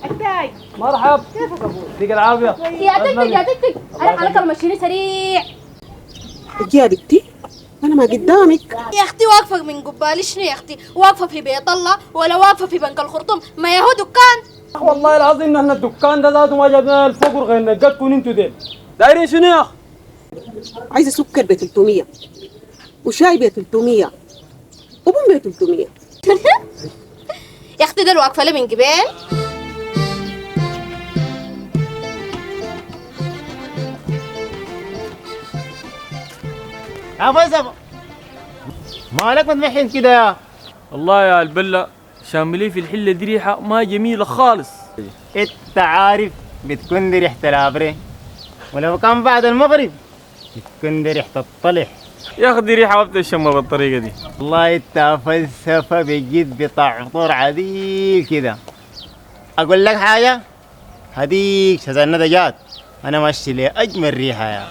التاي. مرحب. كيفك ابوي؟ يديك العافية. يا تكتك يا تكتك، انا كلمة مشيني سريع. يا بنتي انا ما قدامك. يا اختي واقفة من قبالي شنو يا اختي؟ واقفة في بيت الله ولا واقفة في بنك الخرطوم؟ ما يهو دكان. والله العظيم نحن الدكان ده ذاته ما جبنا الفوق ورغينا نقدكم انتوا ديل. دايرين شنو يا اخ؟ عايزه سكر ب 300 وشاي ب 300 وبن ب 300. يا اختي ده واقفة لي من قبل. يا فيصل مالك متمحن كده يا والله يا البلة شاملين في الحلة دي ريحة ما جميلة خالص. انت عارف بتكون دي ريحة الابري، ولو كان بعد المغرب بتكون دي ريحة الطلح. يا اخي دي ريحة ما بتشم بالطريقة دي. والله انت فلسفة بجد بطعطور عديل كده. اقول لك حاجة، هديك شزنة دجاج انا ماشي لي اجمل ريحة يا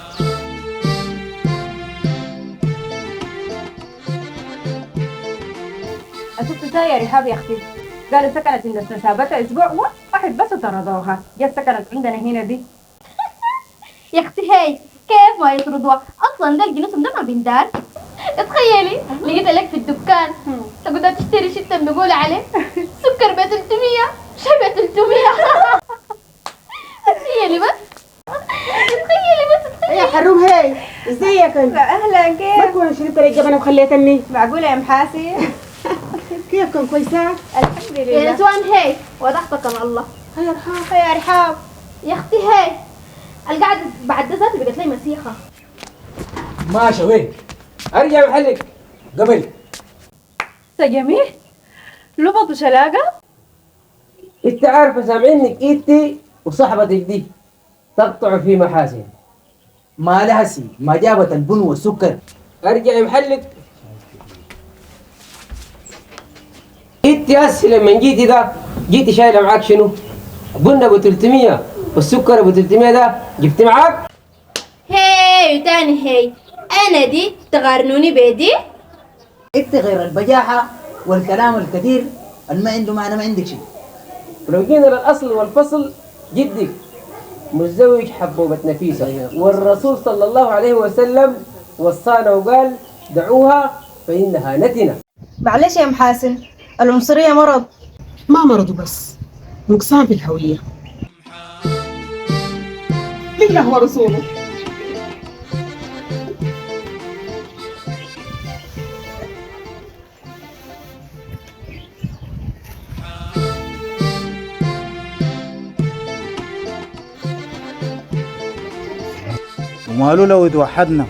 أشوف يا رحاب يا أختي. قالت سكنت عند استشابتها أسبوع واحد بس وطردوها. جت سكنت عندنا هنا دي. يا اختي هاي كيف ما يطردوها؟ اصلا ده الجنس ده ما بندار. تخيلي لقيت لك في الدكان تقدر تشتري شتا بنقول عليه سكر ب 300 شاي ب 300. تخيلي بس، تخيلي بس. يا حروم هاي ازيك انت؟ أهلا ما كيف؟ تكون شربت لي الجبنه وخليتني. معقولة يا محاسن؟ كيف كان كويسه؟ الحمد يا لله. نسوان هاي وضحتك على الله. هيا رحاب. يا رحاب. يا اختي هاي القعدة بعد ده ذاتي بقت لي مسيخة. ماشي وين؟ ارجع محلك قبل. جميل. لبط وشلاقة. انت عارفه سامعينك انت وصاحبتك دي تقطع في محاسن. ما لها سي ما جابت البن والسكر. ارجعي محلك. انت هسه لما جيتي ده جيتي شايله معاك شنو؟ بن ابو 300 والسكر ابو 300 ده جبت معاك؟ هاي وتاني هاي انا دي تقارنوني بيدي؟ انت غير البجاحة والكلام الكثير اللي ما عنده معنى ما عندك شيء. ولو جينا للاصل والفصل جدك متزوج حبوبة نفيسة، والرسول صلى الله عليه وسلم وصانا وقال دعوها فإنها نتنة. معلش يا محاسن، العنصرية مرض. ما مرضوا بس نقصان في الهويه. لله ورسوله. وماله لو اتوحدنا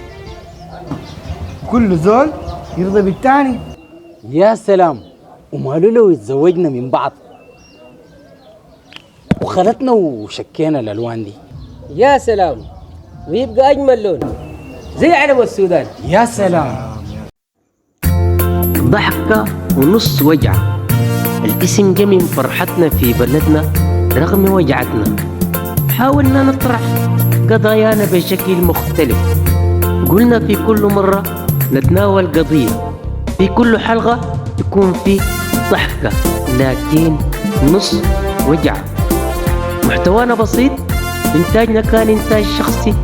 كل زول يرضى بالتاني. يا سلام، وماله لو اتزوجنا من بعض وخلتنا وشكينا الالوان دي. يا سلام، ويبقى أجمل لون زي علم السودان. يا سلام. ضحكة ونص وجعة، الاسم جه من فرحتنا في بلدنا رغم وجعتنا. حاولنا نطرح قضايانا بشكل مختلف، قلنا في كل مرة نتناول قضية، في كل حلقة يكون في ضحكة لكن نص وجعة. محتوانا بسيط، إنتاجنا كان إنتاج شخصي،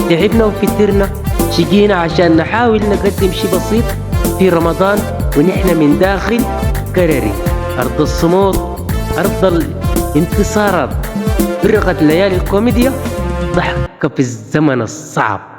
تعبنا وكترنا شقينا عشان نحاول نقدم شي بسيط في رمضان ونحن من داخل كرري أرض الصمود، أرض الانتصارات، فرقة ليالي الكوميديا، ضحكة في الزمن الصعب.